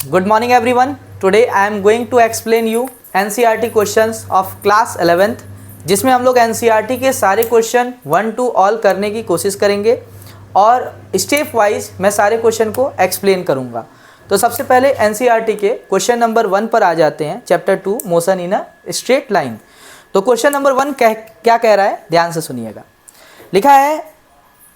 Good morning everyone. Today I am going to explain you NCERT questions of class 11th जिसमें हम लोग NCERT के सारे question 1 to all करने की कोशिश करेंगे और स्टेप वाइज मैं सारे क्वेश्चन को एक्सप्लेन करूंगा। तो सबसे पहले NCERT के क्वेश्चन नंबर 1 पर आ जाते हैं, chapter 2 motion in a straight line. तो क्वेश्चन नंबर 1 क्या कह रहा है, ध्यान से सुनिएगा। लिखा है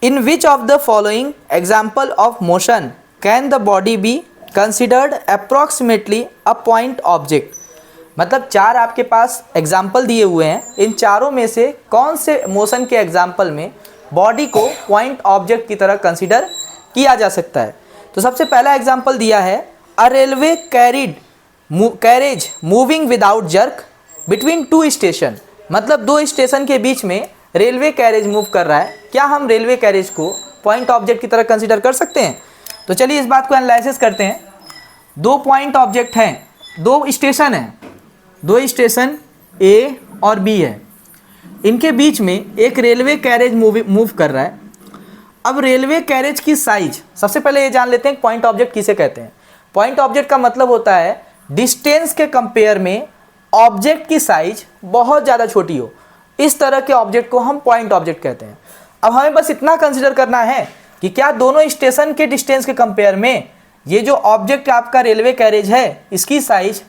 in which of the following example of motion can the body be considered approximately a point object. मतलब चार आपके पास एग्जाम्पल दिए हुए हैं, इन चारों में से कौन से मोशन के एग्जाम्पल में बॉडी को पॉइंट ऑब्जेक्ट की तरह कंसिडर किया जा सकता है। तो सबसे पहला एग्जाम्पल दिया है a railway carriage moving without jerk between two station. मतलब दो स्टेशन के बीच में रेलवे कैरेज मूव कर रहा है, क्या हम रेलवे कैरेज को पॉइंट ऑब्जेक्ट की तरह कंसिडर कर सकते हैं? तो चलिए इस बात को एनालिसिस करते हैं। दो पॉइंट ऑब्जेक्ट हैं, दो स्टेशन हैं, दो स्टेशन ए और बी है, इनके बीच में एक रेलवे कैरेज मूव कर रहा है। अब रेलवे कैरेज की साइज, सबसे पहले ये जान लेते हैं पॉइंट ऑब्जेक्ट किसे कहते हैं। पॉइंट ऑब्जेक्ट का मतलब होता है डिस्टेंस के कंपेयर में ऑब्जेक्ट की साइज बहुत ज़्यादा छोटी हो, इस तरह के ऑब्जेक्ट को हम पॉइंट ऑब्जेक्ट कहते हैं। अब हमें बस इतना कंसिडर करना है कि क्या दोनों स्टेशन के डिस्टेंस के कंपेयर में ये जो ऑब्जेक्ट आपका रेलवे कैरेज है इसकी साइज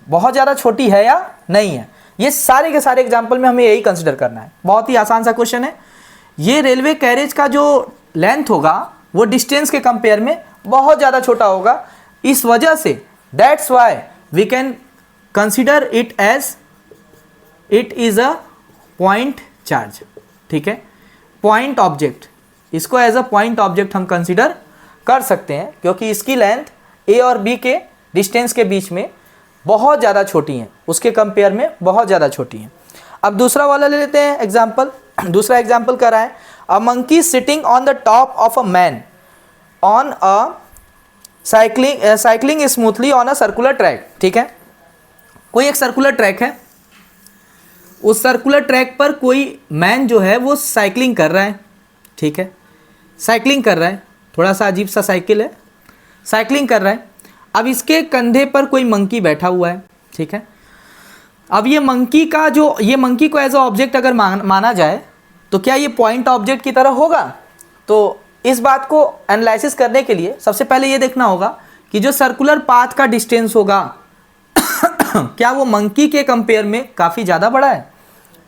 बहुत ज़्यादा छोटी है या नहीं है। ये सारे के सारे एग्जाम्पल में हमें यही कंसिडर करना है। बहुत ही आसान सा क्वेश्चन है। ये रेलवे कैरेज का जो लेंथ होगा वो डिस्टेंस के कंपेयर में बहुत ज़्यादा छोटा होगा, इस वजह से that's why we can consider it as it is a point charge. ठीक है, पॉइंट ऑब्जेक्ट, इसको एज अ पॉइंट ऑब्जेक्ट हम कंसिडर कर सकते हैं क्योंकि इसकी लेंथ ए और बी के डिस्टेंस के बीच में बहुत ज़्यादा छोटी हैं, उसके कंपेयर में बहुत ज़्यादा छोटी हैं। अब दूसरा वाला ले लेते हैं एग्जाम्पल। दूसरा एग्जाम्पल कर रहा है a monkey sitting on the top of a man on a cycling smoothly on a circular track. ठीक है, कोई एक सर्कुलर ट्रैक है, उस सर्कुलर ट्रैक पर कोई मैन जो है वो साइकिलिंग कर रहा है। ठीक है, साइकिलिंग कर रहा है, थोड़ा सा अजीब सा साइकिल है, साइकिलिंग कर रहा है। अब इसके कंधे पर कोई मंकी बैठा हुआ है। ठीक है, अब ये मंकी को एज अ ऑब्जेक्ट अगर माना जाए तो क्या ये पॉइंट ऑब्जेक्ट की तरह होगा? तो इस बात को एनालिसिस करने के लिए सबसे पहले ये देखना होगा कि जो सर्कुलर पाथ का डिस्टेंस होगा क्या वो मंकी के कंपेयर में काफ़ी ज़्यादा बड़ा है?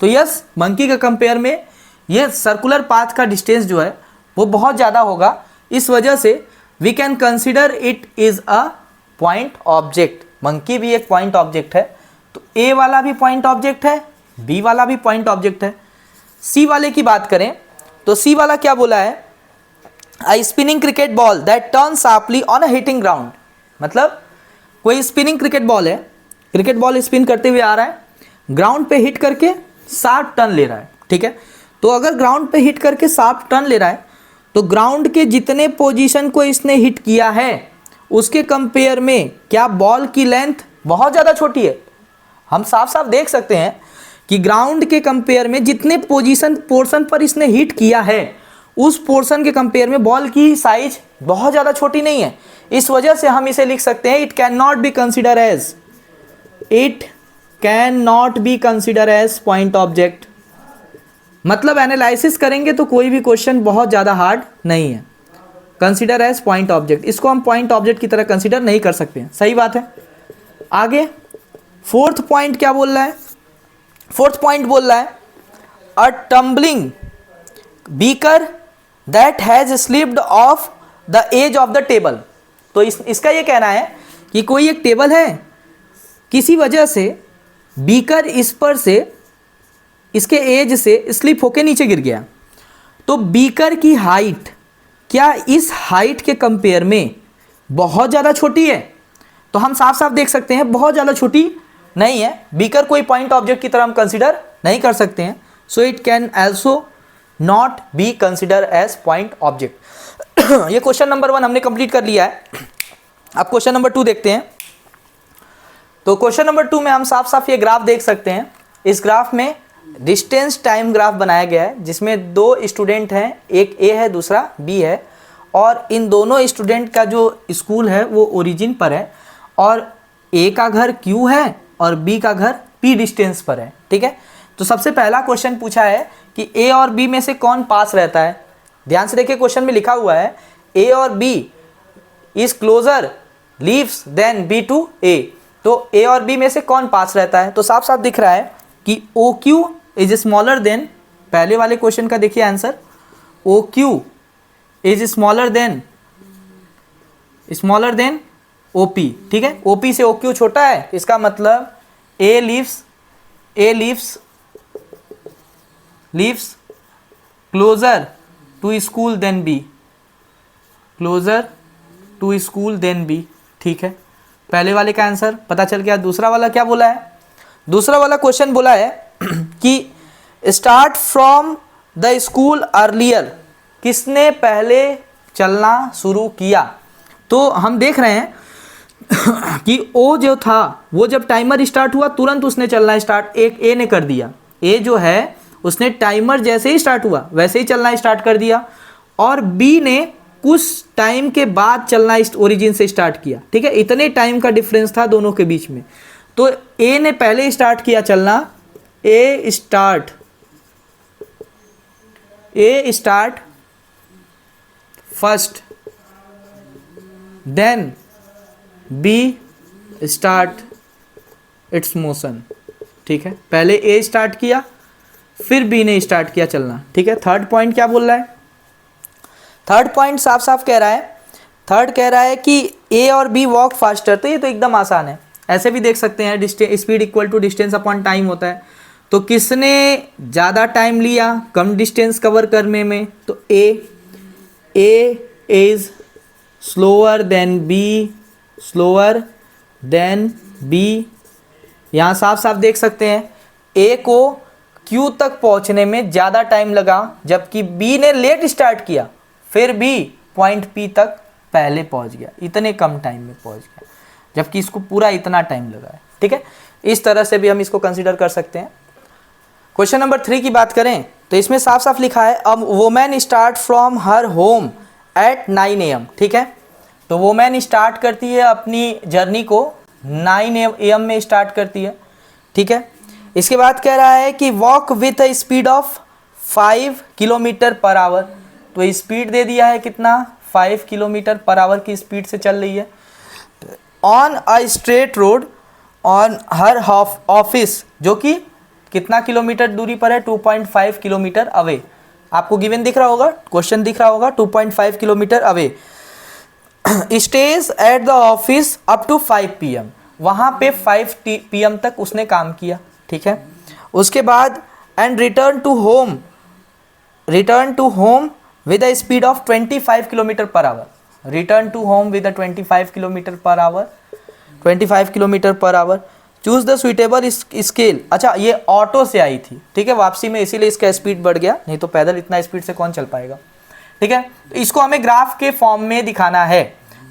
तो यस, मंकी के कंपेयर में ये सर्कुलर पाथ का डिस्टेंस जो है वो बहुत ज़्यादा होगा, इस वजह से we can consider it is a point object. Monkey भी एक पॉइंट ऑब्जेक्ट है, तो ए वाला भी पॉइंट ऑब्जेक्ट है, बी वाला भी पॉइंट ऑब्जेक्ट है। सी वाले की बात करें तो सी वाला क्या बोला है, a spinning cricket ball that turn sharply on a hitting ground. मतलब कोई स्पिनिंग क्रिकेट बॉल है, क्रिकेट बॉल स्पिन करते हुए आ रहा है, ग्राउंड पे हिट करके शार्प टर्न ले रहा है। ठीक है, तो अगर ग्राउंड पे हिट करके शार्प टर्न ले रहा है तो ग्राउंड के जितने पोजीशन को इसने हिट किया है उसके कंपेयर में क्या बॉल की लेंथ बहुत ज़्यादा छोटी है? हम साफ साफ देख सकते हैं कि ग्राउंड के कंपेयर में जितने पोर्शन पर इसने हिट किया है उस पोर्शन के कंपेयर में बॉल की साइज बहुत ज़्यादा छोटी नहीं है। इस वजह से हम इसे लिख सकते हैं it can not be consider as point object. मतलब एनालिसिस करेंगे तो कोई भी क्वेश्चन बहुत ज़्यादा हार्ड नहीं है। कंसिडर एज पॉइंट ऑब्जेक्ट, इसको हम पॉइंट ऑब्जेक्ट की तरह कंसिडर नहीं कर सकते हैं। सही बात है। आगे फोर्थ पॉइंट क्या बोल रहा है? फोर्थ पॉइंट बोल रहा है a tumbling beaker that has slipped off the edge of the table. तो इसका ये कहना है कि कोई एक टेबल है, किसी वजह से बीकर इस पर से इसके एज से स्लिप होके नीचे गिर गया। तो बीकर की हाइट क्या इस हाइट के कंपेयर में बहुत ज़्यादा छोटी है? तो हम साफ साफ देख सकते हैं बहुत ज़्यादा छोटी नहीं है। बीकर कोई पॉइंट ऑब्जेक्ट की तरह हम कंसिडर नहीं कर सकते हैं। So it can also not be consider as point object. ये क्वेश्चन नंबर 1 हमने कंप्लीट कर लिया है। अब क्वेश्चन नंबर 2 देखते हैं। तो क्वेश्चन नंबर 2 में हम साफ साफ ये ग्राफ देख सकते हैं। इस ग्राफ में डिस्टेंस टाइम ग्राफ बनाया गया है जिसमें दो स्टूडेंट हैं, एक ए है दूसरा बी है, और इन दोनों स्टूडेंट का जो स्कूल है वो ओरिजिन पर है और ए का घर क्यू है और बी का घर पी डिस्टेंस पर है। ठीक है, तो सबसे पहला क्वेश्चन पूछा है कि ए और बी में से कौन पास रहता है। ध्यान से देखिए, क्वेश्चन में लिखा हुआ है ए और B is closer leaves then B to A. तो ए और बी में से कौन पास रहता है, तो साफ साफ दिख रहा है कि O Q is smaller than, पहले वाले क्वेश्चन का देखिए answer, O Q is smaller than O P. ठीक है, ओ पी से ओ क्यू छोटा है, इसका मतलब A leaves closer to school then B, closer to school then B. ठीक है, पहले वाले का आंसर पता चल गया। दूसरा वाला क्या बोला है, दूसरा वाला क्वेश्चन बोला है कि start from the school earlier, किसने पहले चलना शुरू किया। तो हम देख रहे हैं कि ओ जो था वो जब टाइमर स्टार्ट हुआ तुरंत उसने चलना स्टार्ट, एक ए ने कर दिया। ए जो है उसने टाइमर जैसे ही स्टार्ट हुआ वैसे ही चलना स्टार्ट कर दिया, और बी ने कुछ टाइम के बाद चलना ओरिजिन से स्टार्ट किया। ठीक है, इतने टाइम का डिफरेंस था दोनों के बीच में, तो ए ने पहले स्टार्ट किया चलना, A start first then B start its motion. ठीक है, पहले ए स्टार्ट किया फिर बी ने स्टार्ट किया चलना। ठीक है, थर्ड पॉइंट क्या बोल रहा है, थर्ड पॉइंट साफ साफ कह रहा है, थर्ड कह रहा है कि ए और बी वॉक फास्टर। तो ये तो एकदम आसान है, ऐसे भी देख सकते हैं, speed equal to distance upon time होता है। तो किसने ज़्यादा टाइम लिया कम डिस्टेंस कवर करने में, तो ए इज स्लोअर देन बी। यहाँ साफ साफ देख सकते हैं ए को क्यू तक पहुँचने में ज़्यादा टाइम लगा, जबकि बी ने लेट स्टार्ट किया फिर भी पॉइंट पी तक पहले पहुँच गया, इतने कम टाइम में पहुँच गया, जबकि इसको पूरा इतना टाइम लगा है। ठीक है, इस तरह से भी हम इसको कंसीडर कर सकते हैं। क्वेश्चन नंबर 3 की बात करें तो इसमें साफ साफ लिखा है अब women start from her home at 9 AM। ठीक है, तो वोमेन स्टार्ट करती है अपनी जर्नी को 9 AM में स्टार्ट करती है। ठीक है, इसके बाद कह रहा है कि walk with a speed of 5 kilometre per our. तो स्पीड दे दिया है कितना, 5 किलोमीटर पर आवर की स्पीड से चल रही है on a straight road on her office, जो कि कितना किलोमीटर दूरी पर है, 2.5 किलोमीटर अवे। आपको गिवन दिख रहा होगा, क्वेश्चन दिख रहा होगा, 2.5 kilometre away. Stage at the office up to 5 PM, वहाँ पे 5 PM तक उसने काम किया। ठीक है, उसके बाद and return to home with a speed of 25 kilometre per hour, return to home with a 25 kilometre per hour. Choose the suitable scale. अच्छा, ये ऑटो से आई थी, ठीक है, वापसी में, इसीलिए इसका स्पीड बढ़ गया, नहीं तो पैदल इतना स्पीड से कौन चल पाएगा। ठीक है, तो इसको हमें ग्राफ के फॉर्म में दिखाना है।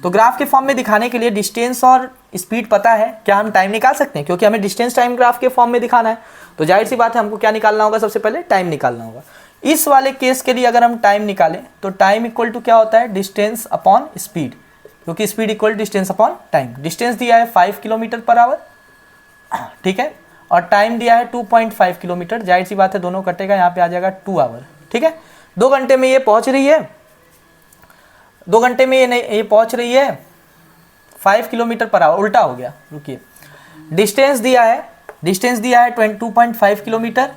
तो ग्राफ के फॉर्म में दिखाने के लिए डिस्टेंस और स्पीड पता है, क्या हम टाइम निकाल सकते हैं, क्योंकि हमें डिस्टेंस टाइम ग्राफ के फॉर्म में दिखाना है, तो जाहिर सी बात है हमको क्या निकालना होगा, सबसे पहले टाइम निकालना होगा। इस वाले केस के लिए अगर हम टाइम निकालें तो टाइम इक्वल टू क्या होता है, डिस्टेंस अपॉन स्पीड, क्योंकि speed equal to distance upon time. Distance दिया है 5 किलोमीटर पर आवर, ठीक है, और टाइम दिया है 2.5 किलोमीटर, जाहिर सी बात है दोनों कटेगा, यहाँ पे आ जाएगा 2 आवर। ठीक है, 2 घंटे में ये पहुँच रही है, 2 घंटे में ये पहुँच रही है 5 किलोमीटर पर आवर, उल्टा हो गया, रुकिए। डिस्टेंस दिया है 2.5 किलोमीटर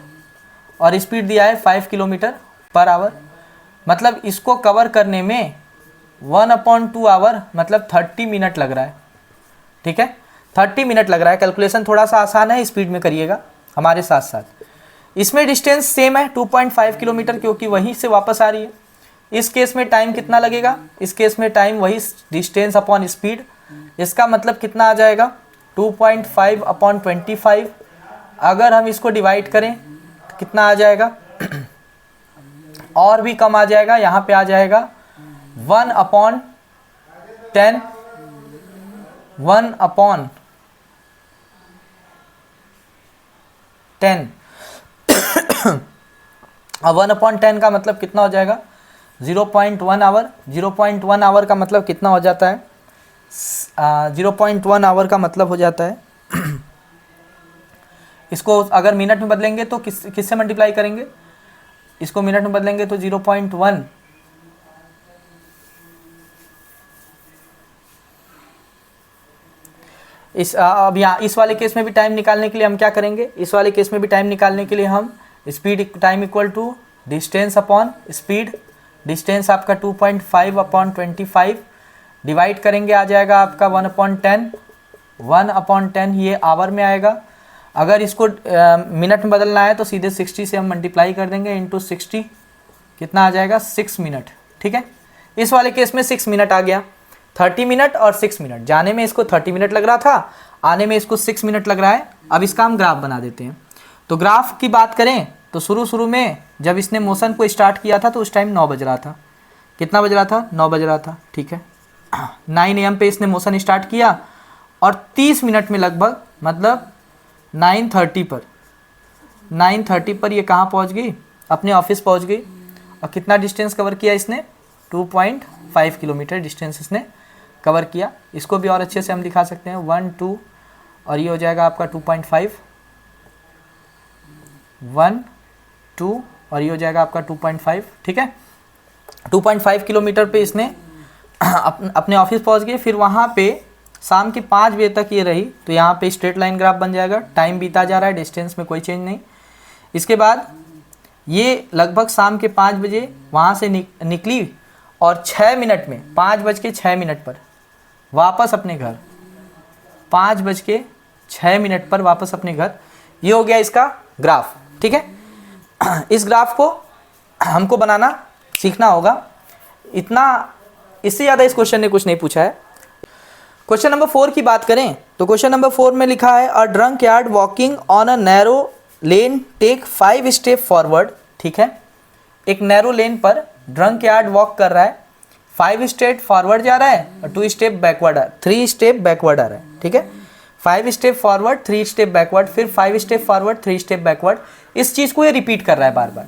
और स्पीड दिया है 5 किलोमीटर पर आवर, मतलब इसको कवर करने में 1/2 आवर मतलब 30 मिनट लग रहा है। ठीक है, 30 मिनट लग रहा है। कैलकुलेशन थोड़ा सा आसान है, स्पीड में करिएगा हमारे साथ साथ। इसमें डिस्टेंस सेम है 2.5 किलोमीटर, क्योंकि वहीं से वापस आ रही है। इस केस में टाइम कितना लगेगा, इस केस में टाइम वही डिस्टेंस अपॉन स्पीड, इसका मतलब कितना आ जाएगा 2.5/25। अगर हम इसको डिवाइड करें तो कितना आ जाएगा, और भी कम आ जाएगा, यहाँ पे आ जाएगा 1/10, 1/10। अब 1/10 का मतलब कितना हो जाएगा 0.1 आवर। 0.1 आवर का मतलब कितना हो जाता है 0.1 आवर का मतलब हो जाता है इसको अगर मिनट में बदलेंगे तो किससे मल्टीप्लाई करेंगे, इसको मिनट में बदलेंगे तो 0.1 अब यहाँ इस वाले केस में भी टाइम निकालने के लिए हम क्या करेंगे, इस वाले केस में भी टाइम निकालने के लिए हम speed time equal to distance upon speed, distance आपका 2.5 अपॉन 25 डिवाइड करेंगे, आ जाएगा आपका 1/10, 1/10 ये आवर में आएगा। अगर इसको मिनट में बदलना है तो सीधे 60 से हम मल्टीप्लाई कर देंगे इंटू 60, कितना आ जाएगा 6 मिनट। ठीक है, इस वाले केस में 6 मिनट आ गया, 30 मिनट और 6 मिनट, जाने में इसको 30 मिनट लग रहा था, आने में इसको 6 मिनट लग रहा है। अब इसका हम ग्राफ बना देते हैं। तो ग्राफ की बात करें तो शुरू में जब इसने मोशन को स्टार्ट किया था तो उस टाइम 9 बज रहा था, कितना बज रहा था 9 बज रहा था। ठीक है, 9 AM पे इसने मोशन स्टार्ट किया और 30 मिनट में लगभग मतलब 9:30 पर ये कहाँ पहुँच गई, अपने ऑफिस पहुँच गई। और कितना डिस्टेंस कवर किया इसने, 2.5 किलोमीटर डिस्टेंस इसने कवर किया। इसको भी और अच्छे से हम दिखा सकते हैं, 1 2 और ये हो जाएगा आपका 2.5, 1 2 और ये हो जाएगा आपका 2.5। ठीक है, 2.5 किलोमीटर पे इसने अपने ऑफिस पहुंच गए। फिर वहाँ पे शाम के 5 बजे तक ये रही, तो यहाँ पे स्ट्रेट लाइन ग्राफ बन जाएगा, टाइम बीता जा रहा है, डिस्टेंस में कोई चेंज नहीं। इसके बाद ये लगभग शाम के 5 बजे वहाँ से निकली और 6 मिनट में 5:06 पर वापस अपने घर, 5:06 पर वापस अपने घर। ये हो गया इसका ग्राफ। ठीक है, इस ग्राफ को हमको बनाना सीखना होगा, इतना इससे ज़्यादा इस क्वेश्चन ने कुछ नहीं पूछा है। क्वेश्चन नंबर 4 की बात करें तो क्वेश्चन नंबर 4 में लिखा है a drunkard walking on a narrow lane take 5 step forward. ठीक है, एक नैरो लेन पर ड्रंक यार्ड वॉक कर रहा है, 5 स्टेप फॉरवर्ड जा रहा है और 2 स्टेप बैकवर्ड 3 स्टेप बैकवर्ड आ रहा है। ठीक है, 5 स्टेप फॉरवर्ड 3 स्टेप बैकवर्ड, फिर 5 स्टेप फॉरवर्ड 3 स्टेप बैकवर्ड। इस चीज़ को ये रिपीट कर रहा है बार बार,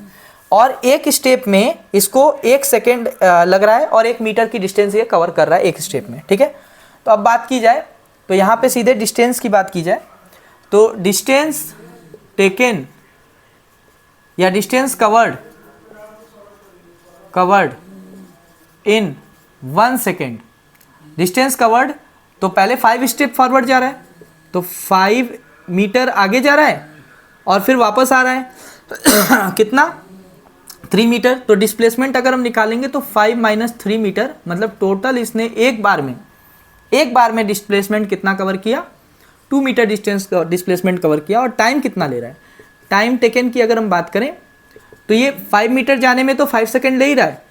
और एक स्टेप में इसको 1 सेकेंड लग रहा है और 1 मीटर की डिस्टेंस ये कवर कर रहा है एक स्टेप में। ठीक है, तो अब बात की जाए तो यहाँ पे सीधे डिस्टेंस की बात की जाए तो डिस्टेंस टेकन या distance covered in 1 second, distance covered तो पहले 5 स्टेप फॉरवर्ड जा रहा है तो 5 मीटर आगे जा रहा है और फिर वापस आ रहा है कितना 3 मीटर। तो डिस्प्लेसमेंट अगर हम निकालेंगे तो 5 - 3 मीटर, मतलब टोटल इसने एक बार में डिस्प्लेसमेंट कितना कवर किया, 2 मीटर डिस्प्लेसमेंट कवर किया। और टाइम कितना ले रहा है, टाइम टेकन की अगर हम बात करें तो ये 5 मीटर जाने में तो 5 सेकेंड ले ही रहा है,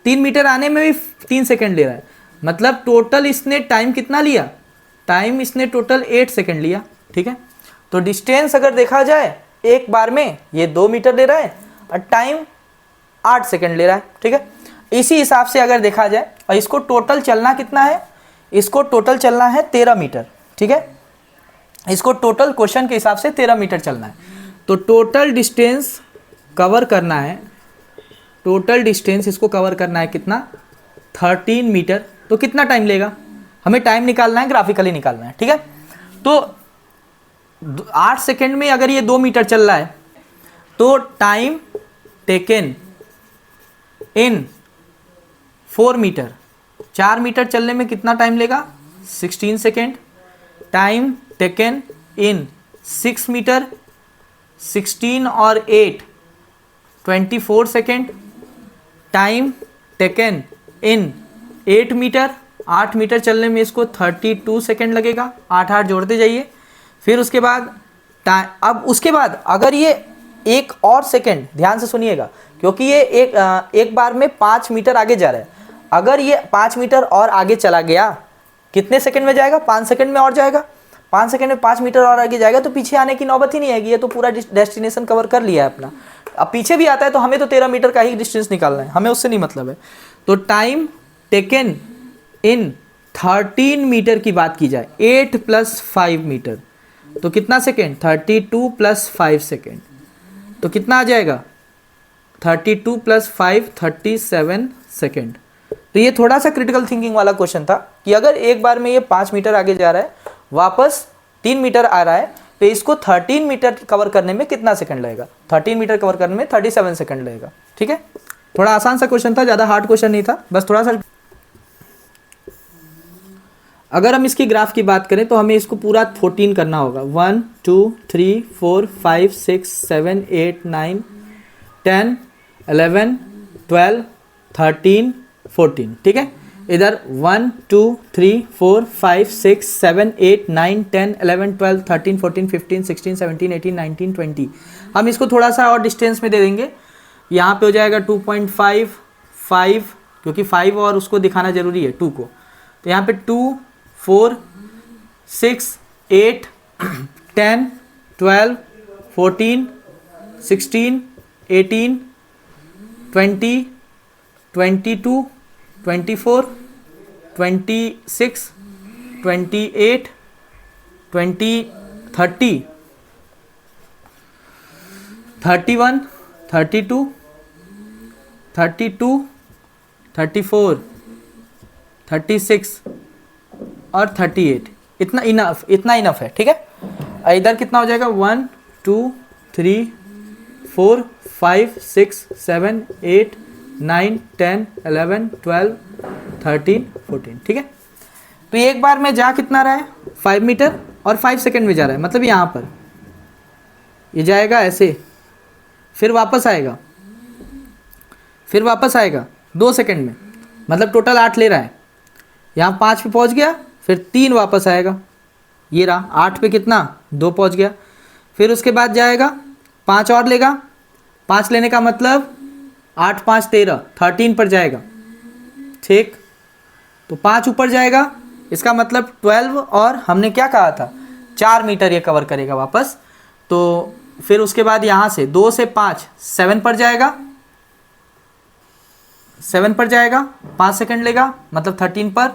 3 मीटर आने में भी 3 सेकेंड ले रहा है, मतलब टोटल इसने टाइम कितना लिया, टाइम इसने टोटल 8 सेकेंड लिया। ठीक है, तो डिस्टेंस अगर देखा जाए एक बार में ये 2 मीटर ले रहा है और टाइम 8 सेकेंड ले रहा है। ठीक है, इसी हिसाब से अगर देखा जाए और इसको टोटल चलना कितना है, इसको टोटल चलना है 13 मीटर। ठीक है, इसको टोटल क्वेश्चन के हिसाब से 13 मीटर चलना है। तो टोटल डिस्टेंस कवर करना है, टोटल डिस्टेंस इसको कवर करना है कितना 13 मीटर। तो कितना टाइम लेगा, हमें टाइम निकालना है, ग्राफिकली निकालना है। ठीक है, तो 8 सेकेंड में अगर ये 2 मीटर चल रहा है तो time taken in 4 metre, 4 metre चलने में कितना टाइम लेगा 16 second. Time taken in 6 metre, 16 और 8 24 second. Time taken in 8 metre, 8 metre चलने में इसको 32 सेकेंड लगेगा, 8 जोड़ते जाइए। फिर उसके बाद अब उसके बाद अगर ये एक और सेकेंड, ध्यान से सुनिएगा क्योंकि ये एक बार में 5 मीटर आगे जा रहा है, अगर ये 5 मीटर और आगे चला गया कितने सेकंड में जाएगा, 5 सेकंड में और जाएगा, 5 सेकंड में 5 मीटर और आगे जाएगा तो पीछे आने की नौबत ही नहीं आएगी, ये तो पूरा डेस्टिनेशन कवर कर लिया है अपना। अब पीछे भी आता है तो हमें तो 13 मीटर का ही डिस्टेंस निकालना है, हमें उससे नहीं मतलब है। तो टाइम टेकन इन 13 मीटर की बात की जाए, 8 + 5 मीटर तो कितना सेकेंड 32 + 5 सेकेंड, तो कितना आ जाएगा 32 + 5 37 सेकेंड। तो ये थोड़ा सा क्रिटिकल थिंकिंग वाला क्वेश्चन था कि अगर एक बार में ये 5 मीटर आगे जा रहा है, वापस 3 मीटर आ रहा है, तो इसको 13 मीटर कवर करने में कितना सेकंड लगेगा? 13 मीटर कवर करने में 37 सेकंड लगेगा। ठीक है, थोड़ा आसान सा क्वेश्चन था, ज़्यादा हार्ड क्वेश्चन नहीं था, बस थोड़ा सा। अगर हम इसकी ग्राफ की बात करें तो हमें इसको पूरा 14 करना होगा। 1 2 3 4 5 6 7 8 9 10 11 12 13 14। ठीक है, इधर 1 2 3 4 5 6 7 8 9 10 11 12 13 14 15 16 17 18 19 20। हम इसको थोड़ा सा और डिस्टेंस में दे देंगे। यहाँ पे हो जाएगा 2.5 5, क्योंकि 5 और उसको दिखाना जरूरी है 2 को, तो यहाँ पे 2 4 6 8 10 12 14 16 18 20 22 24 26 28 20 30 31 32 32 34 36 और 38। इतना इनफ है। ठीक है, इधर कितना हो जाएगा? 1 2 3 4 5 6 7 8 9 10 11 12 13 14। ठीक है, तो एक बार में जा कितना रहा है? 5 मीटर और 5 सेकंड में जा रहा है, मतलब यहाँ पर ये जाएगा ऐसे, फिर वापस आएगा, फिर वापस आएगा 2 सेकंड में, मतलब टोटल 8 ले रहा है। यहाँ 5 पे पहुँच गया, फिर 3 वापस आएगा, ये रहा 8 पे कितना? 2 पहुँच गया, फिर उसके बाद जाएगा 5 और लेगा। 5 लेने का मतलब 8 5 13 13 पर जाएगा। ठीक, तो 5 ऊपर जाएगा, इसका मतलब 12, और हमने क्या कहा था? 4 मीटर ये कवर करेगा वापस। तो फिर उसके बाद यहाँ से 2 से 5 7 पर जाएगा, 7 पर जाएगा, 5 सेकंड लेगा, मतलब 13 पर।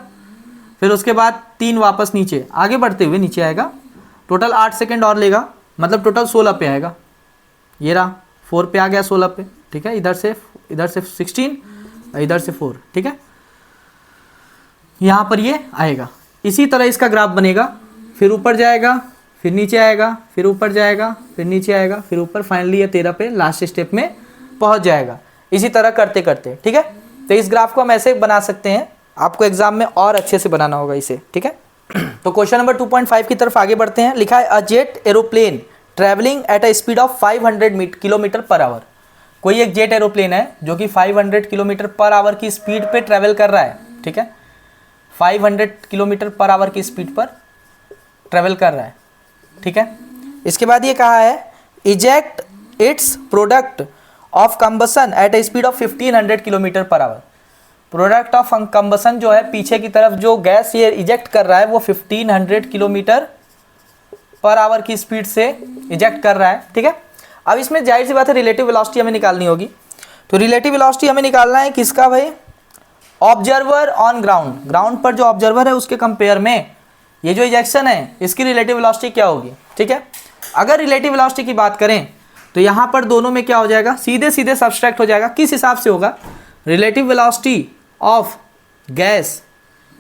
फिर उसके बाद 3 वापस नीचे, आगे बढ़ते हुए नीचे आएगा, टोटल 8 सेकंड और लेगा, मतलब टोटल 16 पे आएगा। ये रहा 4 पे आ गया 16 पे। ठीक है, इधर से 16, इधर से 4। ठीक है, यहाँ पर ये आएगा। इसी तरह इसका ग्राफ बनेगा, फिर ऊपर जाएगा, फिर नीचे आएगा, फिर ऊपर जाएगा, फिर नीचे आएगा, फिर ऊपर, फाइनली ये 13 पे लास्ट स्टेप में पहुँच जाएगा। इसी तरह करते करते। ठीक है, तो इस ग्राफ को हम ऐसे बना सकते हैं, आपको एग्जाम में और अच्छे से बनाना होगा इसे। ठीक है, तो क्वेश्चन नंबर 2.5 की तरफ आगे बढ़ते हैं। लिखा है a jet aeroplane travelling at a speed of 500 kilometre per our. कोई एक जेट एरोप्लेन है जो कि 500 किलोमीटर पर आवर की स्पीड पे ट्रैवल कर रहा है। ठीक है, 500 किलोमीटर पर आवर की स्पीड पर ट्रैवल कर रहा है। ठीक है, इसके बाद ये कहा है eject its product of combustion at a speed of 1500 kilometre per hour. Product of combustion जो है, पीछे की तरफ जो गैस ये इजेक्ट कर रहा है, वो 1500 किलोमीटर पर आवर की स्पीड से इजेक्ट कर रहा है। ठीक है, अब इसमें जाहिर सी बात है रिलेटिव वेलोसिटी हमें निकालनी होगी। तो रिलेटिव वेलोसिटी हमें निकालना है किसका भाई? Observer on ground. ग्राउंड पर जो ऑब्जर्वर है उसके कंपेयर में ये जो इजेक्शन है इसकी रिलेटिव वेलोसिटी क्या होगी? ठीक है, अगर रिलेटिव वेलोसिटी की बात करें तो यहाँ पर दोनों में क्या हो जाएगा? सीधे सीधे सब्सट्रैक्ट हो जाएगा। किस हिसाब से होगा? रिलेटिव वेलोसिटी ऑफ गैस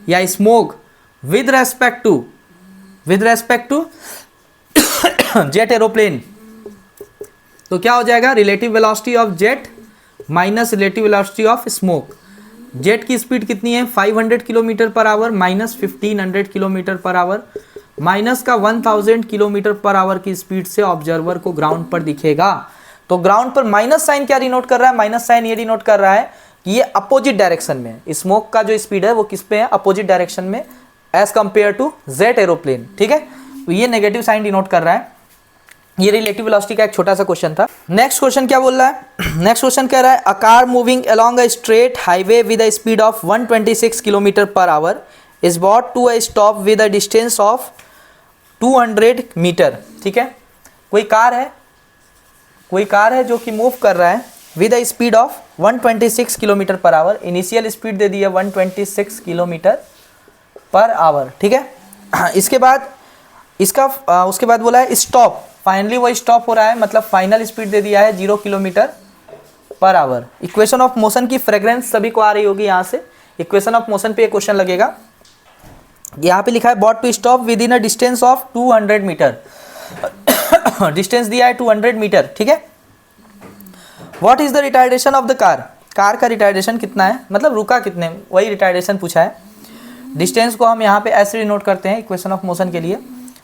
या smoke with respect to jet aeroplane. तो क्या हो जाएगा? Relative velocity of jet minus relative velocity of smoke. Jet की स्पीड कितनी है? 500 kilometre per hour minus 1500 kilometre per hour minus का 1000 किलोमीटर पर आवर की स्पीड से ऑब्जर्वर को ग्राउंड पर दिखेगा। तो ग्राउंड पर माइनस साइन क्या डिनोट कर रहा है? माइनस साइन ये डिनोट कर रहा है कि ये अपोजिट डायरेक्शन में है। स्मोक का जो स्पीड है वो किस पे है? अपोजिट डायरेक्शन में, as compare to jet aeroplane. ठीक है, तो ये नेगेटिव साइन डिनोट कर रहा है। ये रिलेटिव वेलोसिटी का एक छोटा सा क्वेश्चन था। नेक्स्ट क्वेश्चन क्या बोल रहा है? नेक्स्ट क्वेश्चन कह रहा है a car moving along a straight highway with a speed of 126 kilometre per hour is brought to a stop with a distance of 200 metre. ठीक है, कोई कार है जो कि मूव कर रहा है with a speed of 126 kilometre per hour. Initial speed दे दी है 126 किलोमीटर पर आवर। ठीक है, इसके बाद उसके बाद बोला है स्टॉप। फाइनली वो स्टॉप हो रहा है, मतलब फाइनल स्पीड दे दिया है 0 kilometre per our. Equation of motion की फ्रेग्रेंस सभी को आ रही होगी यहाँ से। इक्वेशन ऑफ मोशन पे ये क्वेश्चन लगेगा। यहाँ पे लिखा है brought to stop within a distance of 200 metre. Distance दिया है 200 मीटर, ठीक है। What is the retardation of the car, car का रिटार्डेशन कितना है, मतलब रुका कितने, वही रिटार्डेशन पूछा है। डिस्टेंस को हम यहाँ पे ऐसे डिनोट करते हैं इक्वेशन ऑफ मोशन के लिए।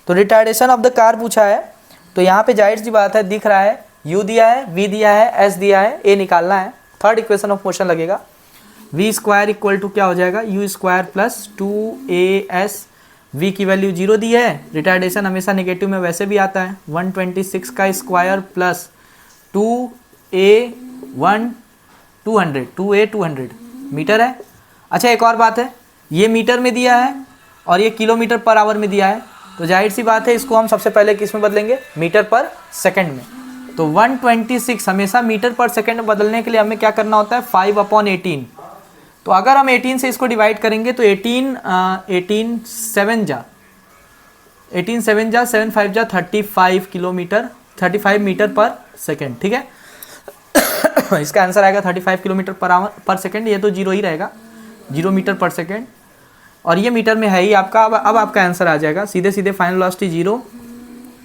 तो रिटार्डेशन ऑफ द कार पूछा है, तो यहाँ पे जाहिर सी बात है, दिख रहा है u दिया है, v दिया है, s दिया है, a निकालना है। थर्ड इक्वेशन ऑफ मोशन लगेगा, v स्क्वायर इक्वल टू क्या हो जाएगा, u square plus 2as, v की वैल्यू 0 दी है, रिटार्डेशन हमेशा नेगेटिव में वैसे भी आता है, 126 का स्क्वायर प्लस 2a 200 मीटर है। अच्छा एक और बात है, ये मीटर में दिया है और ये किलोमीटर पर आवर में दिया है, तो जाहिर सी बात है इसको हम सबसे पहले किस में बदलेंगे, मीटर पर सेकंड में। तो 126 हमेशा मीटर पर सेकंड में बदलने के लिए हमें क्या करना होता है, 5/18। तो अगर हम 18 से इसको डिवाइड करेंगे तो 18 7 जा 7 5 जा 35 किलोमीटर, 35 मीटर पर सेकंड, ठीक है। इसका आंसर आएगा 35 किलोमीटर पर सेकंड, ये तो जीरो ही रहेगा, 0 मीटर पर सेकंड, और ये मीटर में है ही आपका। अब आपका आंसर आ जाएगा सीधे सीधे, फाइनल वेलोसिटी 0,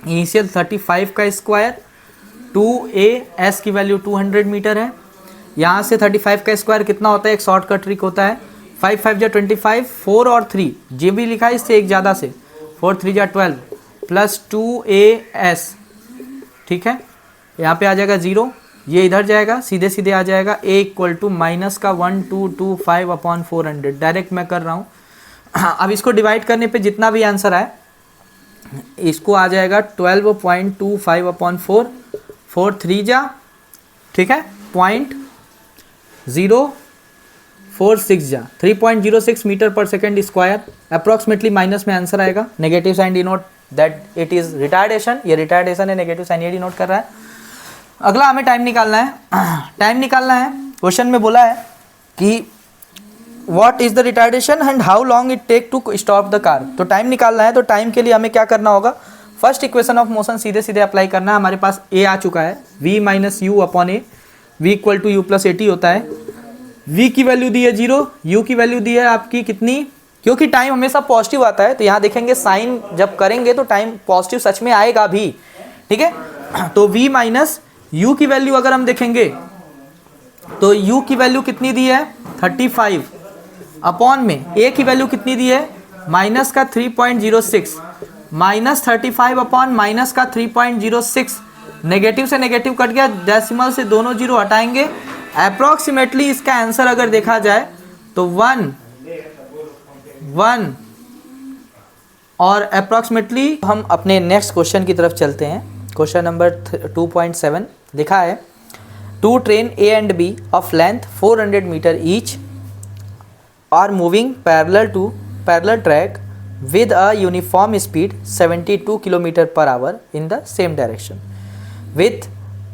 इनिशियल 35 का स्क्वायर, 2a, s की वैल्यू 200 मीटर है। यहाँ से 35 का स्क्वायर कितना होता है, एक शॉर्टकट ट्रिक होता है, 5 5 जा 25, 4 और 3 जे भी लिखा है इससे एक ज़्यादा से, 4 3 जा 12 प्लस 2as, ठीक है। यहाँ पे आ जाएगा 0, ये इधर जाएगा, सीधे सीधे आ जाएगा a इक्वल टू माइनस का 1225/400, डायरेक्ट मैं कर रहा हूँ। अब इसको डिवाइड करने पे जितना भी आंसर आए, इसको आ जाएगा 12.25/4, 4 3 जा, ठीक है, 0.046 जा 3.06 मीटर पर सेकेंड स्क्वायर अप्रॉक्सीमेटली, माइनस में आंसर आएगा, negative sign denote that it is retardation, ये रिटार्डेशन है, नेगेटिव साइन ये डिनोट कर रहा है। अगला हमें टाइम निकालना है। टाइम निकालना है, क्वेश्चन में बोला है कि what is the retardation and how long it take to stop the car. तो टाइम निकालना है, तो टाइम के लिए हमें क्या करना होगा, फर्स्ट इक्वेशन ऑफ मोशन सीधे सीधे अप्लाई करना है। हमारे पास a आ चुका है, v minus u upon a, v equal to u plus 80 होता है। v की वैल्यू दी है 0, u की वैल्यू दी है आपकी कितनी, क्योंकि टाइम हमेशा पॉजिटिव आता है, तो यहाँ देखेंगे साइन जब करेंगे तो टाइम पॉजिटिव सच में आएगा भी, ठीक है। तो v माइनस u की वैल्यू अगर हम देखेंगे तो u की वैल्यू कितनी दी है 35, अपॉन में a की वैल्यू कितनी दी है, माइनस का 3.06, माइनस 35 अपॉन माइनस का 3.06, नेगेटिव से नेगेटिव कट गया, डेसिमल से दोनों जीरो हटाएंगे। अप्रॉक्सीमेटली इसका आंसर अगर देखा जाए तो 1 और अप्रॉक्सीमेटली। हम अपने नेक्स्ट क्वेश्चन की तरफ चलते हैं। क्वेश्चन नंबर 2.7 लिखा है, two train A and B of length 400 metre each are moving parallel track with a uniform speed 72 km per hour in the same direction with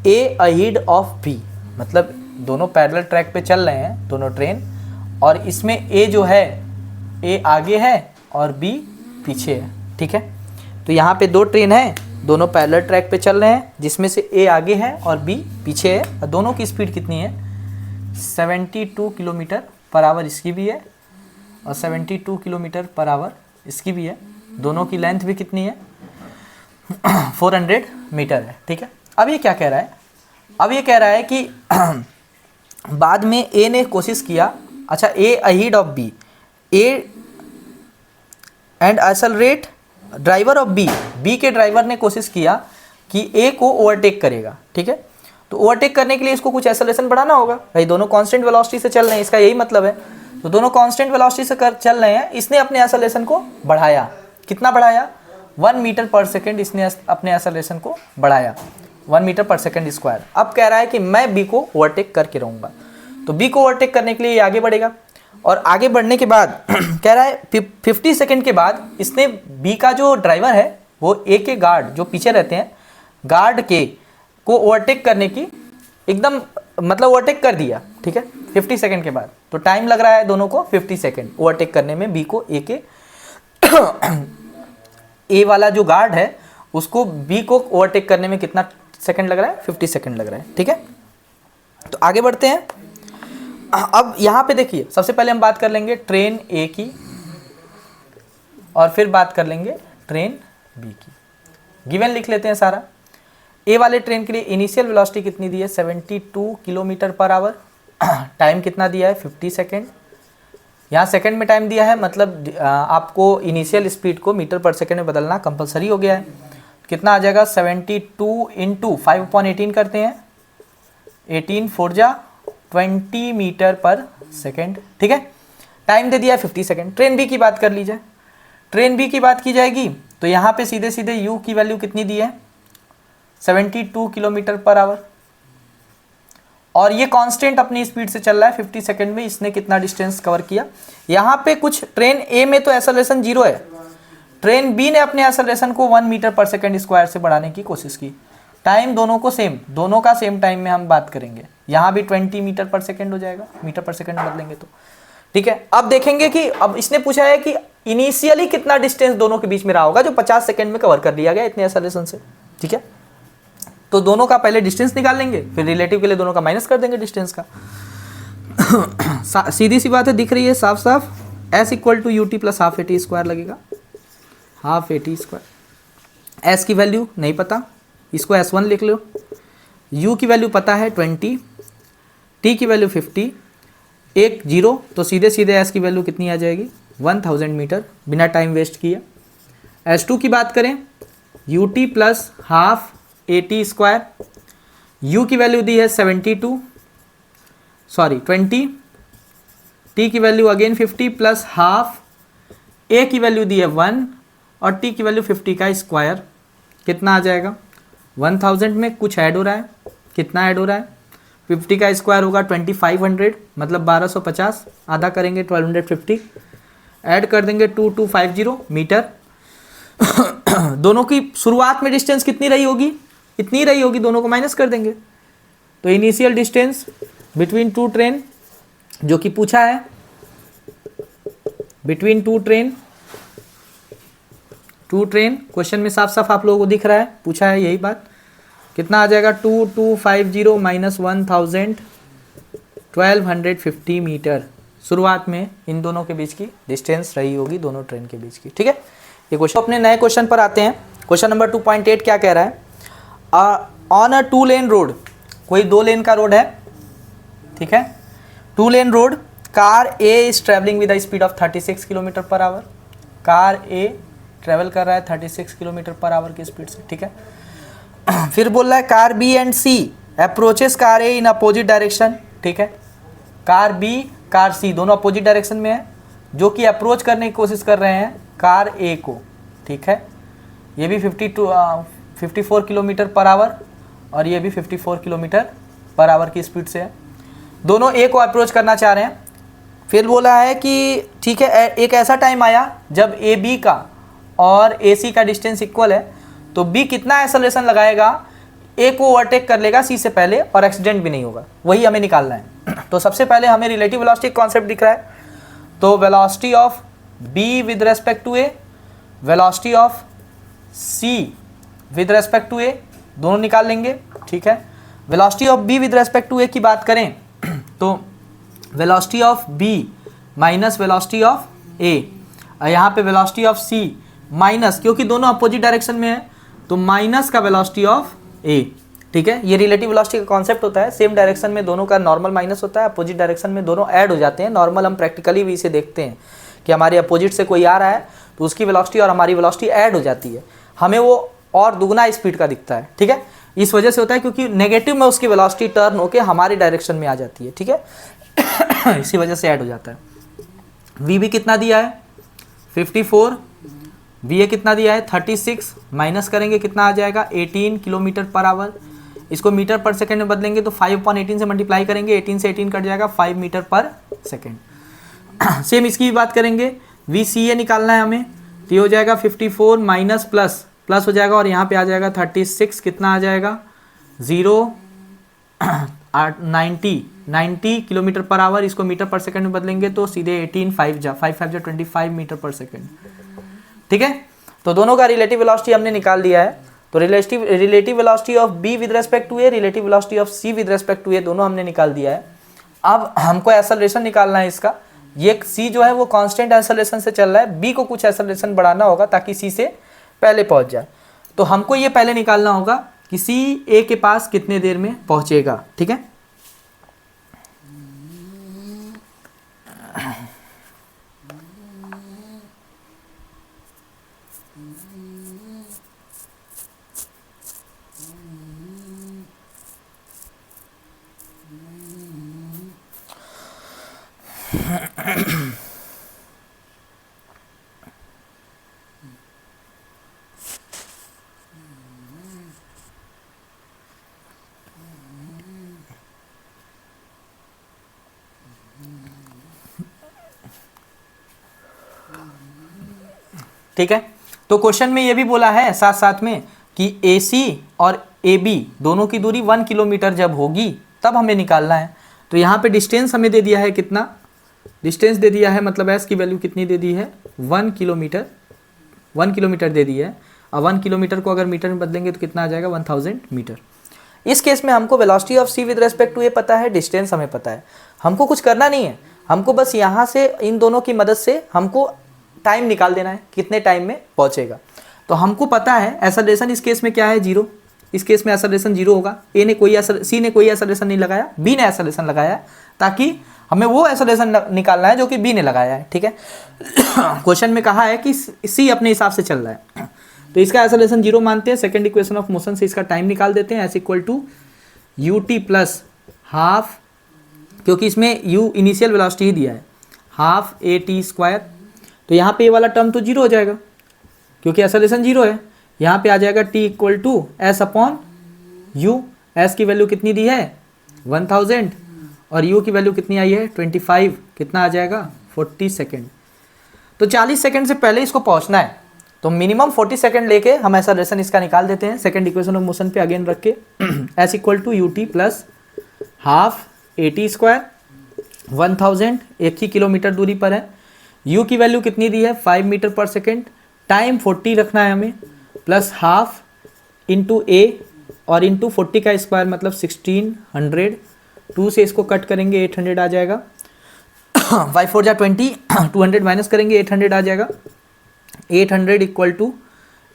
A ahead of B। मतलब दोनों parallel track पे चल रहे हैं दोनों train, और इसमें A जो है, A आगे है और B पीछे है, ठीक है। तो यहाँ पे दो ट्रेन है, दोनों पैरेलल ट्रैक पे चल रहे हैं, जिसमें से A आगे है और B पीछे है, और दोनों की स्पीड कितनी है, 72 किलोमीटर पर आवर इसकी भी है और 72 किलोमीटर पर आवर इसकी भी है। दोनों की लेंथ भी कितनी है 400 मीटर है, ठीक है। अब ये क्या कह रहा है, अब ये कह रहा है कि बाद में ए ने कोशिश किया, अच्छा A ahead of B, A and accelerate driver of B, B के ड्राइवर ने कोशिश किया कि ए को ओवरटेक करेगा, ठीक है। तो ओवरटेक करने के लिए इसको कुछ एक्सेलरेशन बढ़ाना होगा, भाई दोनों कांस्टेंट वेलोसिटी से चल रहे हैं, इसका यही मतलब है। तो दोनों कांस्टेंट वेलोसिटी से चल रहे हैं, इसने अपने एक्सेलरेशन को बढ़ाया, कितना बढ़ाया, 1 मीटर पर सेकेंड इसने अपने एक्सेलरेशन को बढ़ाया, 1 मीटर पर सेकेंड स्क्वायर। अब कह रहा है कि मैं बी को ओवरटेक करके रहूँगा, तो बी को ओवरटेक करने के लिए ये आगे बढ़ेगा, और आगे बढ़ने के बाद कह रहा है 50 सेकेंड के बाद इसने बी का जो ड्राइवर है वो ए के गार्ड जो पीछे रहते हैं, गार्ड के को ओवरटेक करने की एकदम मतलब ओवरटेक कर दिया, ठीक है, 50 सेकेंड के बाद। तो टाइम लग रहा है दोनों को 50 सेकेंड ओवरटेक करने में, बी को ए के ए वाला जो गार्ड है उसको बी को ओवरटेक करने में कितना सेकंड लग रहा है, 50 सेकंड लग रहा है, ठीक है। तो आगे बढ़ते हैं। अब यहाँ पे देखिए, सबसे पहले हम बात कर लेंगे ट्रेन ए की और फिर बात कर लेंगे ट्रेन बी की। गिवन लिख लेते हैं सारा। ए वाले ट्रेन के लिए इनिशियल वेलोसिटी कितनी दी है 72 किलोमीटर पर आवर। टाइम कितना दिया है 50 सेकेंड। यहाँ सेकंड में टाइम दिया है, मतलब आपको इनिशियल स्पीड को मीटर पर सेकंड में बदलना कंपलसरी हो गया है। कितना आ जाएगा 72 इंटू 5/18 करते हैं, 18 4 जा 20 मीटर पर सेकंड। ठीक है, टाइम दे दिया है 50 सेकंड। ट्रेन बी की बात कर लीजिए। ट्रेन बी की बात की जाएगी तो यहाँ पे सीधे सीधे यू की वैल्यू कितनी दी है 72 किलोमीटर पर आवर, और ये कांस्टेंट अपनी स्पीड से चल रहा है 50 सेकंड में। इसने कितना डिस्टेंस कवर किया। यहाँ पे कुछ ट्रेन ए में तो एक्सेलरेशन 0 है, ट्रेन बी ने अपने एक्सेलरेशन को 1 मीटर पर सेकंड स्क्वायर से बढ़ाने की कोशिश की। टाइम दोनों को सेम, दोनों का सेम टाइम में हम बात करेंगे। यहाँ भी 20 मीटर पर सेकंड हो जाएगा, मीटर पर सेकंड बदलेंगे तो। ठीक है, अब देखेंगे कि अब इसने पूछा है कि इनिशियली कितना डिस्टेंस दोनों के बीच में रहा होगा जो 50 सेकंड में कवर कर लिया गया इतने एक्सेलरेशन से। ठीक है, तो दोनों का पहले डिस्टेंस निकाल लेंगे, फिर रिलेटिव के लिए दोनों का माइनस कर देंगे डिस्टेंस का। सीधी सी बात है, दिख रही है साफ साफ। S equal to UT plus half AT square लगेगा, हाफ AT स्क्वायर। S की वैल्यू नहीं पता, इसको S1 लिख लो। U की वैल्यू पता है 20, T की वैल्यू 50, एक 0, तो सीधे सीधे S की वैल्यू कितनी आ जाएगी 1000 मीटर, बिना टाइम वेस्ट किए। S2 की बात करें, UT plus half AT square. U की वैल्यू दी है 20, T की value again 50 plus half, A की वैल्यू दी है 1 और T की वैल्यू 50 का स्क्वायर। कितना आ जाएगा 1000 में कुछ ऐड हो रहा है, कितना ऐड हो रहा है 50 का स्क्वायर होगा 2500, मतलब 1250, आधा करेंगे 1250, ऐड कर देंगे 2250 मीटर। दोनों की शुरुआत में डिस्टेंस कितनी रही होगी, इतनी रही होगी, दोनों को माइनस कर देंगे। तो initial distance between two train जो कि पूछा है, बिटवीन टू ट्रेन क्वेश्चन में साफ साफ आप लोगों को दिख रहा है, पूछा है यही बात। कितना आ जाएगा 2250 माइनस 1000, 1250 मीटर शुरुआत में इन दोनों के बीच की डिस्टेंस रही होगी, दोनों ट्रेन के बीच की। ठीक है, ये क्वेश्चन अपने नए क्वेश्चन पर आते हैं। क्वेश्चन नंबर 2.8 क्या कह रहा है, ऑन अ 2 लेन रोड, कोई 2 लेन का रोड है। ठीक है, 2 lane road, car A is travelling with the speed of 36 kilometre per our. Car A travel कर रहा है 36 किलोमीटर पर आवर की स्पीड से। ठीक है, फिर बोल रहा है car B and C approaches car A in opposite direction. ठीक है, कार बी कार सी दोनों अपोजिट डायरेक्शन में है, जो कि अप्रोच करने की कोशिश कर रहे हैं कार ए को। ठीक है, ये भी 54 किलोमीटर पर आवर और ये भी 54 किलोमीटर पर आवर की स्पीड से है, दोनों ए को अप्रोच करना चाह रहे हैं। फिर बोला है कि ठीक है, एक ऐसा टाइम आया जब ए बी का और ए सी का डिस्टेंस इक्वल है, तो बी कितना एक्सेलरेशन लगाएगा, ए को ओवरटेक कर लेगा सी से पहले और एक्सीडेंट भी नहीं होगा, वही हमें निकालना है। तो सबसे पहले हमें रिलेटिव वेलोसिटी कॉन्सेप्ट दिख रहा है, तो velocity of B with respect to A, velocity of C with respect to A, दोनों निकाल लेंगे। ठीक है, velocity of B with respect to A की बात करें तो velocity of B minus velocity of A, यहाँ पे वेलोसिटी ऑफ सी माइनस, क्योंकि दोनों अपोजिट डायरेक्शन में है तो माइनस का वेलोसिटी ऑफ ए। ठीक है, ये रिलेटिव वेलोसिटी का कॉन्सेप्ट होता है, सेम डायरेक्शन में दोनों का नॉर्मल माइनस होता है, अपोजिट डायरेक्शन में दोनों ऐड हो जाते हैं। नॉर्मल हम प्रैक्टिकली भी इसे देखते हैं कि हमारे अपोजिट से कोई आ रहा है तो उसकी वेलोसिटी और हमारी वेलोसिटी ऐड हो जाती है, हमें वो और दुगना स्पीड का दिखता है। ठीक है, इस वजह से होता है क्योंकि नेगेटिव में उसकी वेलोसिटी टर्न होकर हमारी डायरेक्शन में आ जाती है। ठीक है, इसी वजह से ऐड हो जाता है। वी भी कितना दिया है 54, वी ए कितना दिया है 36, माइनस करेंगे कितना आ जाएगा 18 किलोमीटर पर आवर। इसको मीटर पर सेकंड में बदलेंगे तो 5/18 से मल्टीप्लाई करेंगे, 18 से 18 कट जाएगा 5 मीटर पर सेकंड। सेम इसकी भी बात करेंगे, वी सी ए निकालना है हमें, तो ये हो जाएगा 54 माइनस प्लस हो जाएगा और यहाँ पे आ जाएगा 36, कितना आ जाएगा 90 किलोमीटर पर आवर। इसको मीटर पर सेकंड में बदलेंगे तो सीधे 18 5 जा 25 मीटर पर सेकंड। ठीक है, तो दोनों का रिलेटिव वेलोसिटी हमने निकाल दिया है। तो relative velocity of B with respect to A, relative velocity of C with respect to A, दोनों हमने निकाल दिया है। अब हमको एक्सेलरेशन निकालना है इसका। ये सी जो है वो कांस्टेंट एक्सेलरेशन से चल रहा है, बी को कुछ एक्सेलरेशन बढ़ाना होगा ताकि सी से पहले पहुंच जाए। तो हमको ये पहले निकालना होगा कि सी ए के पास कितने देर में पहुंचेगा, ठीक है। ठीक है, तो क्वेश्चन में ये भी बोला है साथ साथ में कि AC और AB दोनों की दूरी 1 किलोमीटर जब होगी तब हमें निकालना है। तो यहाँ पे डिस्टेंस हमें दे दिया है, कितना डिस्टेंस दे दिया है, मतलब S की वैल्यू कितनी दे दी है 1 किलोमीटर, 1 किलोमीटर दे दी है। अब 1 किलोमीटर को अगर मीटर में बदलेंगे तो कितना आ जाएगा 1000 मीटर। इस केस में हमको velocity of C with respect to A पता है, डिस्टेंस हमें पता है, हमको कुछ करना नहीं है, हमको बस यहाँ से इन दोनों की मदद से हमको टाइम निकाल देना है कितने टाइम में पहुंचेगा। तो हमको पता है एक्सेलरेशन इस केस में क्या है 0, इस केस में एक्सेलरेशन 0 होगा। सी ने कोई एक्सेलरेशन नहीं लगाया, बी ने एक्सेलरेशन लगाया है, ताकि हमें वो एक्सेलरेशन निकालना है जो कि बी ने लगाया है, ठीक है। क्वेश्चन में कहा है कि सी अपने हिसाब से चल रहा है, तो इसका एक्सेलरेशन 0 मानते हैं। सेकेंड इक्वेशन ऑफ मोशन से इसका टाइम निकाल देते हैं, S equal to ut plus half, क्योंकि इसमें u इनिशियल वेलोसिटी ही दिया है, हाफ at²। तो यहाँ पे ये वाला टर्म तो 0 हो जाएगा क्योंकि एक्सेलरेशन 0 है। यहाँ पे आ जाएगा t equal to S upon u, S की वैल्यू कितनी दी है 1000 और u की वैल्यू कितनी आई है 25, कितना आ जाएगा 40 सेकेंड। तो 40 सेकेंड से पहले इसको पहुँचना है, तो मिनिमम 40 सेकेंड लेके हम एक्सेलरेशन इसका निकाल देते हैं। सेकेंड इक्वेशन ऑफ मोशन पे अगेन रख के S equal to ut plus half at², 1000 1 ही किलोमीटर दूरी पर है, u की वैल्यू कितनी दी है 5 मीटर पर सेकेंड, टाइम 40 रखना है हमें, प्लस हाफ इंटू a और इंटू 40 का स्क्वायर मतलब 1600, 2 से इसको कट करेंगे 800 आ जाएगा, 5 4 जा 20, 200 माइनस करेंगे 800 आ जाएगा, 800 इक्वल टू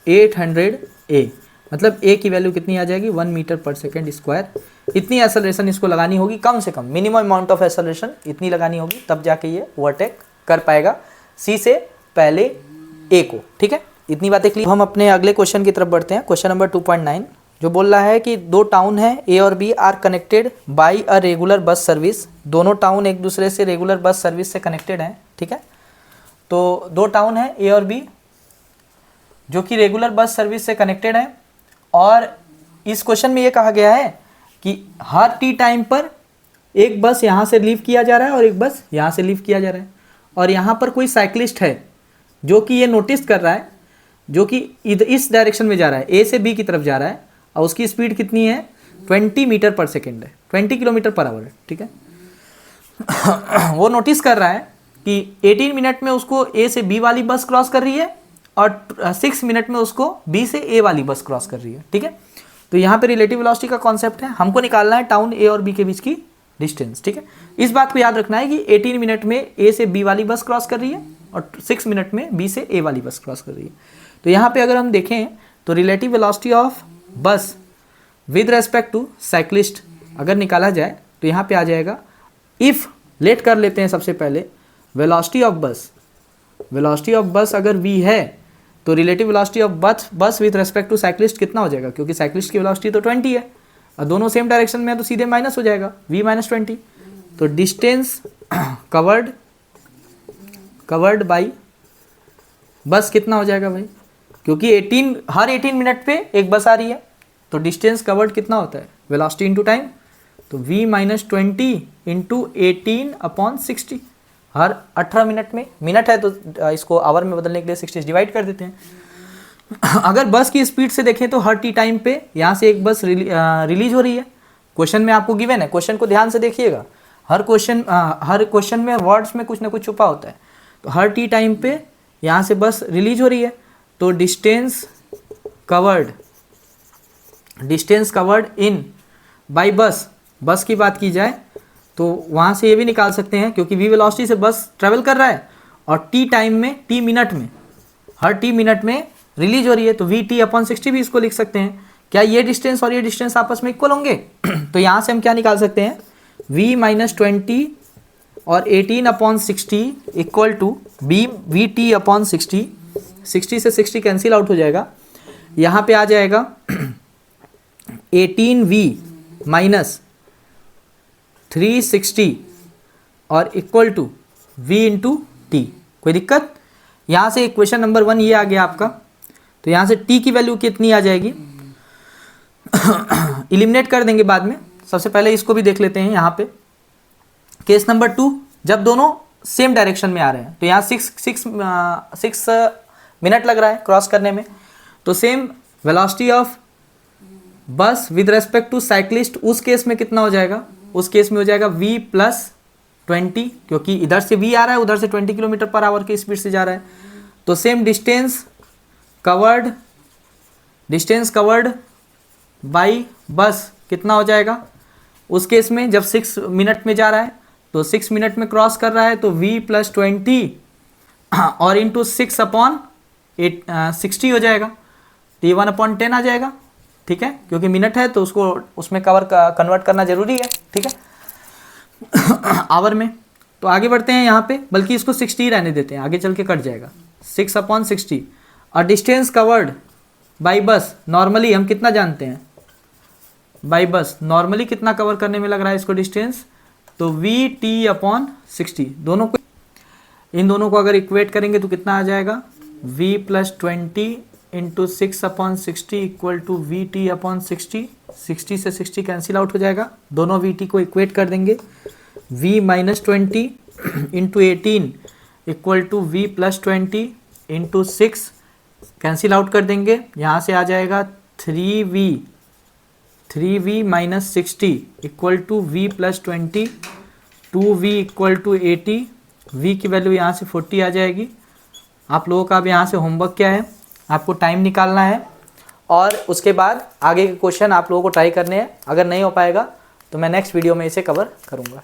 800 a, मतलब a की वैल्यू कितनी आ जाएगी 1 मीटर पर सेकेंड स्क्वायर। इतनी एक्सेलरेशन इसको लगानी होगी, कम से कम मिनिमम अमाउंट ऑफ एक्सेलरेशन इतनी लगानी होगी, तब जाके ये ओवरटेक कर पाएगा सी से पहले ए को, ठीक है। इतनी बातें क्लियर। हम अपने अगले क्वेश्चन की तरफ बढ़ते हैं, क्वेश्चन नंबर 2.9, जो बोल रहा है कि दो टाउन है ए और B are connected by a regular bus service. दोनों टाउन एक दूसरे से रेगुलर बस सर्विस से कनेक्टेड हैं, ठीक है। तो दो टाउन है ए और बी जो कि रेगुलर बस सर्विस से कनेक्टेड हैं, और इस क्वेश्चन में ये कहा गया है कि हर टी टाइम पर एक बस यहाँ से लीव किया जा रहा है और एक बस यहाँ से लीव किया जा रहा है, और यहाँ पर कोई साइकिलिस्ट है जो कि ये नोटिस कर रहा है, जो कि इस डायरेक्शन में जा रहा है, ए से बी की तरफ जा रहा है, और उसकी स्पीड कितनी है 20 मीटर पर सेकेंड है, 20 किलोमीटर पर आवर है, ठीक है। वो नोटिस कर रहा है कि 18 मिनट में उसको ए से बी वाली बस क्रॉस कर रही है और 6 मिनट में उसको बी से ए वाली बस क्रॉस कर रही है, ठीक है। तो यहाँ पे रिलेटिव वेलोसिटी का कॉन्सेप्ट है, हमको निकालना है टाउन ए और बी के बीच की डिस्टेंस, ठीक है। इस बात को याद रखना है कि 18 मिनट में ए से बी वाली बस क्रॉस कर रही है और 6 मिनट में बी से ए वाली बस क्रॉस कर रही है। तो यहाँ पे अगर हम देखें तो रिलेटिव वेलोसिटी ऑफ बस विद रेस्पेक्ट टू साइक्लिस्ट अगर निकाला जाए तो यहाँ पे आ जाएगा, इफ़ लेट कर लेते हैं सबसे पहले वेलोसिटी ऑफ बस अगर v है तो रिलेटिव वेलोसिटी ऑफ बस विद रेस्पेक्ट टू साइक्लिस्ट कितना हो जाएगा, क्योंकि साइक्लिस्ट की वेलोसिटी तो 20 है और दोनों सेम डायरेक्शन में है तो सीधे माइनस हो जाएगा v माइनस 20। तो डिस्टेंस कवर्ड बाई बस कितना हो जाएगा भाई, क्योंकि हर 18 मिनट पे एक बस आ रही है, तो डिस्टेंस कवर्ड कितना होता है वेलोसिटी इंटू टाइम, तो v माइनस 20 इंटू 18/60, हर 18 मिनट में, मिनट है तो इसको आवर में बदलने के लिए 60 डिवाइड कर देते हैं। अगर बस की स्पीड से देखें तो हर टी टाइम पे यहाँ से एक बस रिलीज हो रही है, क्वेश्चन में आपको गिवन है, क्वेश्चन को ध्यान से देखिएगा, हर क्वेश्चन में वर्ड्स में कुछ ना कुछ छुपा होता है। तो हर टी टाइम पे यहाँ से बस रिलीज हो रही है, तो distance covered in by bus की बात की जाए तो वहाँ से ये भी निकाल सकते हैं, क्योंकि v वेलोसिटी से बस ट्रेवल कर रहा है और t टाइम में, t मिनट में, हर t मिनट में रिलीज हो रही है, तो vt/60 भी इसको लिख सकते हैं। क्या ये डिस्टेंस और ये डिस्टेंस आपस में इक्वल होंगे? तो यहाँ से हम क्या निकाल सकते हैं, v - 20 और 18/60 इक्वल टू vt/60। 60 से 60 कैंसिल आउट हो जाएगा, यहाँ पे आ जाएगा 18v - 360 और इक्वल टू v × t। कोई दिक्कत? यहाँ से इक्वेशन नंबर 1 ये आ गया आपका। तो यहाँ से t की वैल्यू कितनी आ जाएगी, इलिमिनेट कर देंगे बाद में। सबसे पहले इसको भी देख लेते हैं। यहाँ पे केस नंबर 2, जब दोनों सेम डायरेक्शन में आ रहे हैं, तो यहाँ 6 मिनट लग रहा है क्रॉस करने में। तो सेम वेलोसिटी ऑफ बस विद रेस्पेक्ट टू साइक्लिस्ट, उस केस में कितना हो जाएगा, उस केस में हो जाएगा v + 20, क्योंकि इधर से v आ रहा है, उधर से 20 km/h की स्पीड से जा रहा है। तो same distance covered by bus कितना हो जाएगा, उस केस में जब 6 मिनट में जा रहा है, तो 6 मिनट में क्रॉस कर रहा है, तो v + 20 और इंटू 6/60 हो जाएगा, t 1/10 आ जाएगा। ठीक है, क्योंकि मिनट है तो उसको उसमें कन्वर्ट करना जरूरी है। ठीक है, आवर में। तो आगे बढ़ते हैं यहाँ पे, बल्कि इसको 60 रहने देते हैं, आगे चल के कट जाएगा। 6/60 और distance covered by bus, normally हम कितना जानते हैं, बाई बस नॉर्मली कितना कवर करने में लग रहा है इसको डिस्टेंस, तो vt/60। इन दोनों को अगर इक्वेट करेंगे तो कितना आ जाएगा, v + 20 into 6/60 equal to vt/60। 60 से 60 कैंसिल आउट हो जाएगा, दोनों vt को इक्वेट कर देंगे। v - 20 into 18 equal to v + 20 into 6 cancel out कर देंगे, यहाँ से आ जाएगा 3v - 60 equal to v + 20, 2v equal to 80। v की वैल्यू यहाँ से 40 आ जाएगी। आप लोगों का अब यहाँ से होमवर्क क्या है, आपको टाइम निकालना है और उसके बाद आगे के क्वेश्चन आप लोगों को ट्राई करने हैं। अगर नहीं हो पाएगा तो मैं नेक्स्ट वीडियो में इसे कवर करूँगा।